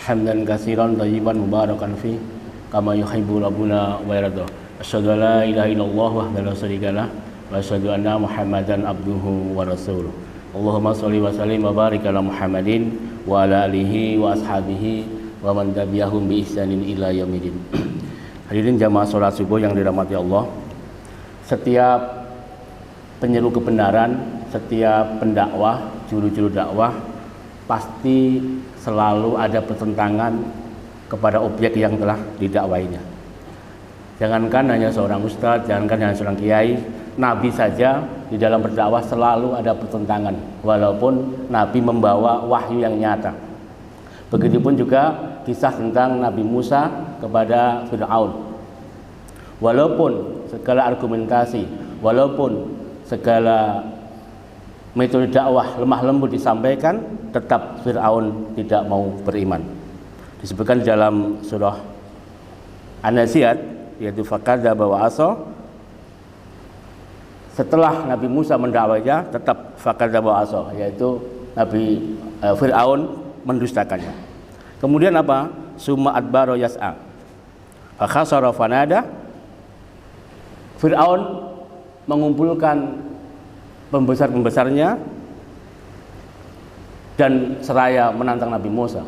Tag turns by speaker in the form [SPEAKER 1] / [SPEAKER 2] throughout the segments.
[SPEAKER 1] hamdan katsiran thayyiban mubarakan fi kama yuhibbu rabbuna wa yarda. Asyhadu an la ilaha illallah wahdahu la syarikalah wa asyhadu anna Muhammadan abduhu wa rasuluh. Allahumma shalli wa sallim wa barik ala Muhammadin wa ala alihi wa ashabihi wa man tabi'ahum bi ihsanin ila yaumil. Hadirin jamaah salat subuh yang dirahmati Allah. Setiap penyeru kebenaran, setiap pendakwah, juru-juru dakwah pasti selalu ada pertentangan kepada objek yang telah didakwainya. Jangankan hanya seorang ustadz, jangankan hanya seorang kiai, Nabi saja di dalam berdakwah selalu ada pertentangan, walaupun Nabi membawa wahyu yang nyata. Begitupun juga kisah tentang Nabi Musa kepada Fir'aun. Walaupun segala argumentasi, walaupun segala metode dakwah lemah lembut disampaikan, tetap Fir'aun tidak mau beriman. Disebutkan dalam surah An-Nazi'at, yaitu fakadzaba wa asa. Setelah Nabi Musa mendakwainya, tetap fakadzaba wa asa, yaitu Nabi Fir'aun mendustakannya. Kemudian apa? Summa adbara yas'a fa khasara fanada. Fir'aun mengumpulkan pembesar-pembesarnya dan seraya menantang Nabi Musa.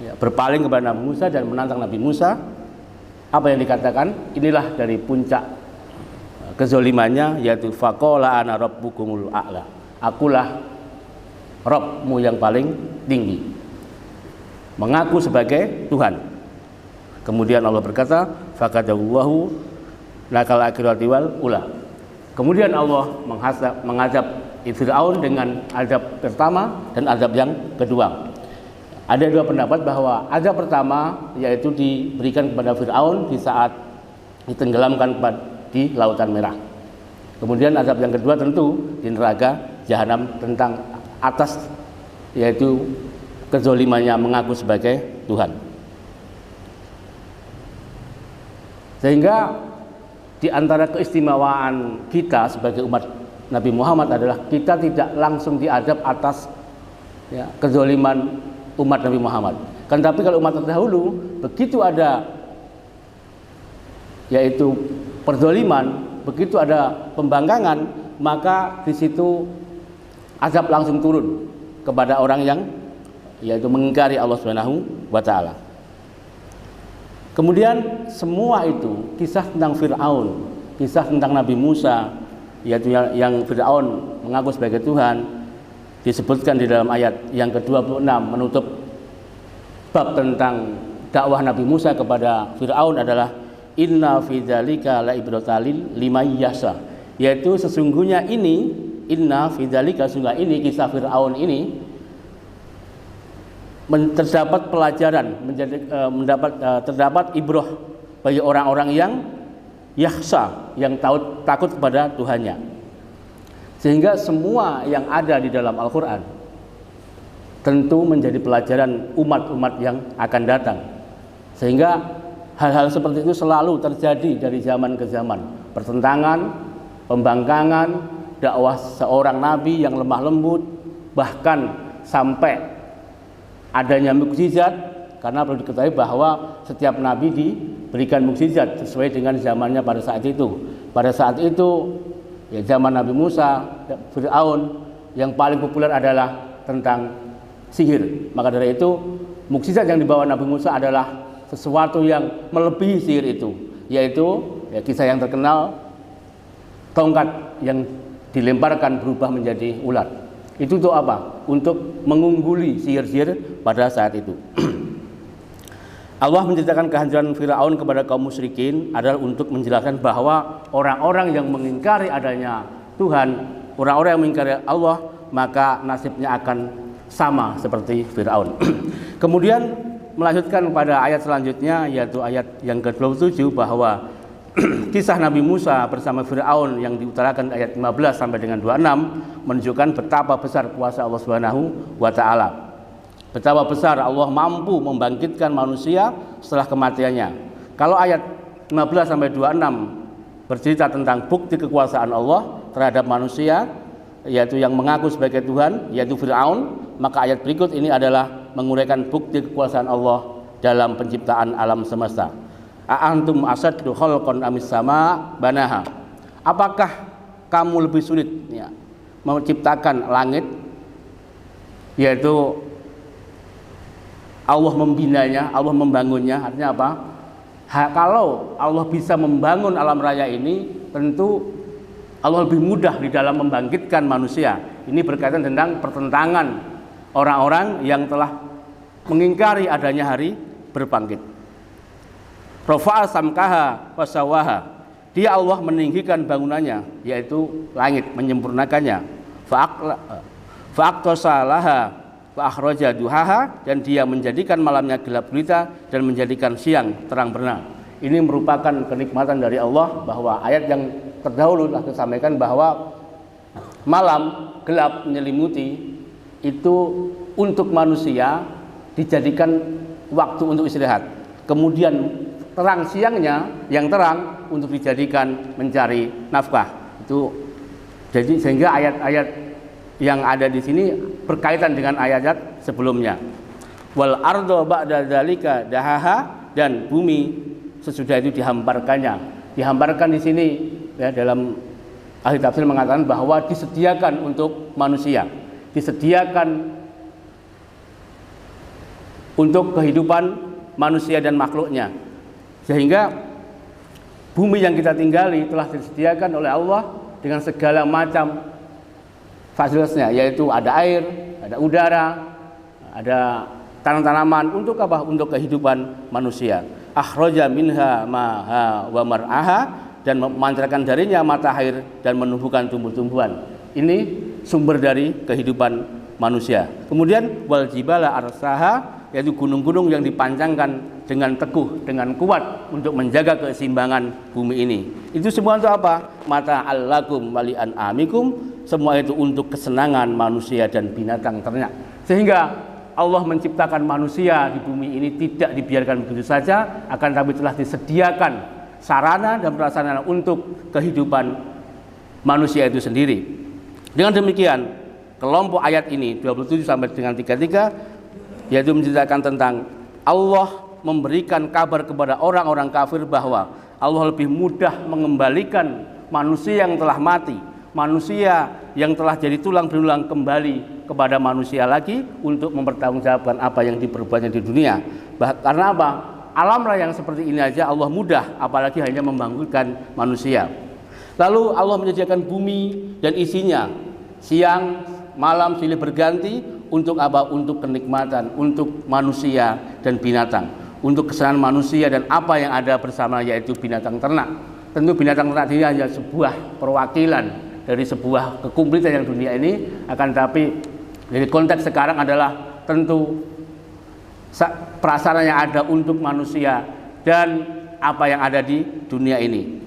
[SPEAKER 1] Ya, berpaling kepada Nabi Musa dan menantang Nabi Musa. Apa yang dikatakan? Inilah dari puncak kezolimannya, yaitu faqala ana rabbukumul a'la. Akulah Rabbmu yang paling tinggi. Mengaku sebagai Tuhan. Kemudian Allah berkata, faqadallahu lakal akhirati wal ula. Kemudian Allah mengazab Fir'aun dengan azab pertama dan azab yang kedua. Ada dua pendapat bahwa azab pertama yaitu diberikan kepada Fir'aun di saat ditenggelamkan di Lautan Merah. Kemudian azab yang kedua tentu di neraka Jahanam tentang atas, yaitu kezolimannya mengaku sebagai Tuhan. Sehingga di antara keistimewaan kita sebagai umat Nabi Muhammad adalah kita tidak langsung diadab atas kezoliman umat Nabi Muhammad. Kan tapi kalau umat terdahulu begitu ada yaitu perzoliman, begitu ada pembangkangan, maka di situ azab langsung turun kepada orang yang yaitu mengingkari Allah Subhanahu wa taala. Kemudian semua itu kisah tentang Fir'aun, kisah tentang Nabi Musa, yaitu yang Fir'aun mengaku sebagai Tuhan, disebutkan di dalam ayat yang ke-26 menutup bab tentang dakwah Nabi Musa kepada Fir'aun adalah inna fi dzalika la ibratalil liman yasha, yaitu sesungguhnya ini inna fi dzalika, sungguh ini kisah Fir'aun ini terdapat pelajaran, terdapat ibrah bagi orang-orang yang yakhsha, yang takut kepada Tuhannya. Sehingga semua yang ada di dalam Al-Quran tentu menjadi pelajaran umat-umat yang akan datang. Sehingga hal-hal seperti itu selalu terjadi dari zaman ke zaman. Pertentangan, pembangkangan, dakwah seorang nabi yang lemah lembut, bahkan sampai adanya mukjizat, karena perlu diketahui bahwa setiap nabi diberikan mukjizat sesuai dengan zamannya pada saat itu. Pada saat itu ya zaman Nabi Musa, Fir'aun yang paling populer adalah tentang sihir. Maka dari itu mukjizat yang dibawa Nabi Musa adalah sesuatu yang melebihi sihir itu, yaitu kisah yang terkenal tongkat yang dilemparkan berubah menjadi ular. Itu untuk apa? Untuk mengungguli sihir-sihir pada saat itu. Allah menceritakan kehancuran Fir'aun kepada kaum musyrikin adalah untuk menjelaskan bahwa orang-orang yang mengingkari adanya Tuhan, orang-orang yang mengingkari Allah, maka nasibnya akan sama seperti Fir'aun. Kemudian melanjutkan pada ayat selanjutnya, yaitu ayat yang ke-27, bahwa kisah Nabi Musa bersama Fir'aun yang diutarakan ayat 15 sampai dengan 26 menunjukkan betapa besar kuasa Allah Subhanahu wa taala. Betapa besar Allah mampu membangkitkan manusia setelah kematiannya. Kalau ayat 15 sampai 26 bercerita tentang bukti kekuasaan Allah terhadap manusia, yaitu yang mengaku sebagai Tuhan, yaitu Fir'aun, maka ayat berikut ini adalah menguraikan bukti kekuasaan Allah dalam penciptaan alam semesta. A'antum asaddu khalqan amis sama banaha. Apakah kamu lebih sulit ya, menciptakan langit, yaitu Allah membinanya, Allah membangunnya. Artinya apa? Kalau Allah bisa membangun alam raya ini, tentu Allah lebih mudah di dalam membangkitkan manusia. Ini berkaitan tentang pertentangan orang-orang yang telah mengingkari adanya hari berbangkit. Rafa'a samkaha wasawaha. Dia Allah meninggikan bangunannya, yaitu langit, menyempurnakannya. Fa'aqtasalaha wa akhraja duhaha, dan dia menjadikan malamnya gelap gulita dan menjadikan siang terang benderang. Ini merupakan kenikmatan dari Allah, bahwa ayat yang terdahulu telah disampaikan bahwa malam gelap menyelimuti itu untuk manusia dijadikan waktu untuk istirahat. Kemudian terang siangnya yang terang untuk dijadikan mencari nafkah. Itu jadi sehingga ayat-ayat yang ada di sini berkaitan dengan ayat-ayat sebelumnya. Wal ardo ba'da dzalika dahaha, dan bumi sesudah itu dihamparkannya. Dihamparkan di sini ya, dalam ahli tafsir mengatakan bahwa disediakan untuk manusia, disediakan untuk kehidupan manusia dan makhluknya, sehingga bumi yang kita tinggali telah disediakan oleh Allah dengan segala macam fasilitasnya, yaitu ada air, ada udara, ada tanam-tanaman. Untuk apa? Untuk kehidupan manusia. Akhraja minha maha wa mar'aha, dan memancarkan darinya mata air dan menumbuhkan tumbuh-tumbuhan. Ini sumber dari kehidupan manusia. Kemudian wal jibala arsaha, yaitu gunung-gunung yang dipancangkan dengan teguh, dengan kuat untuk menjaga keseimbangan bumi ini. Itu semua untuk apa? Mata allakum wali'an amikum, semua itu untuk kesenangan manusia dan binatang ternak. Sehingga Allah menciptakan manusia di bumi ini tidak dibiarkan begitu saja, akan tapi telah disediakan sarana dan prasarana untuk kehidupan manusia itu sendiri. Dengan demikian, kelompok ayat ini 27 sampai dengan 33, yaitu menceritakan tentang Allah memberikan kabar kepada orang-orang kafir bahwa Allah lebih mudah mengembalikan manusia yang telah mati, manusia yang telah jadi tulang belulang kembali kepada manusia lagi untuk mempertanggungjawabkan apa yang diperbuatnya di dunia. Karena apa? Alam raya yang seperti ini aja Allah mudah, apalagi hanya membangkitkan manusia. Lalu Allah menyediakan bumi dan isinya, siang, malam silih berganti. Untuk apa? Untuk kenikmatan, untuk manusia dan binatang, untuk kesenangan manusia dan apa yang ada bersama, yaitu binatang ternak. Tentu binatang ternak ini hanya sebuah perwakilan dari sebuah kekumplitan yang dunia ini, akan tapi dari konteks sekarang adalah tentu prasarana yang ada untuk manusia dan apa yang ada di dunia ini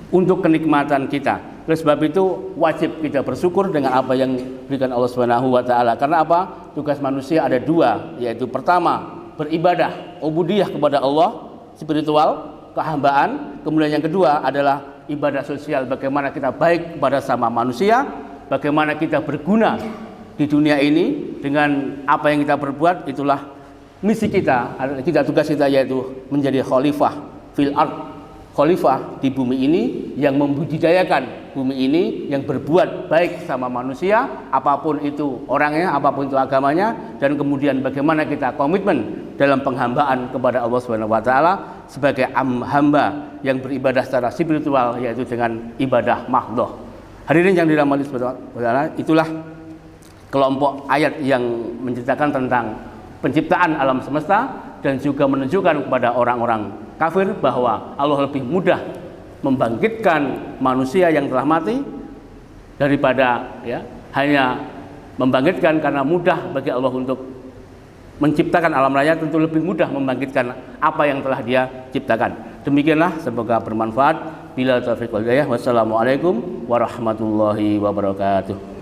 [SPEAKER 1] untuk kenikmatan kita. Oleh sebab itu wajib kita bersyukur dengan apa yang diberikan Allah Subhanahu wa taala. Karena apa? Tugas manusia ada dua, yaitu pertama beribadah, ubudiyah kepada Allah, spiritual, kehambaan. Kemudian yang kedua adalah ibadah sosial, bagaimana kita baik kepada sama manusia, bagaimana kita berguna di dunia ini dengan apa yang kita perbuat. Itulah misi kita, tugas kita, yaitu menjadi khalifah fil ard, khalifah di bumi ini yang membudidayakan bumi ini, yang berbuat baik sama manusia, apapun itu orangnya, apapun itu agamanya, dan kemudian bagaimana kita komitmen dalam penghambaan kepada Allah Subhanahu wa taala sebagai hamba yang beribadah secara spiritual, yaitu dengan ibadah mahdhah. Hadirin yang dirahmati Allah Subhanahu wa taala, itulah kelompok ayat yang menceritakan tentang penciptaan alam semesta dan juga menunjukkan kepada orang-orang kafir bahwa Allah lebih mudah membangkitkan manusia yang telah mati daripada hanya membangkitkan, karena mudah bagi Allah untuk menciptakan alam raya, tentu lebih mudah membangkitkan apa yang telah Dia ciptakan. Demikianlah, semoga bermanfaat. Bila taufiq wal hidayah. Wassalamualaikum warahmatullahi wabarakatuh.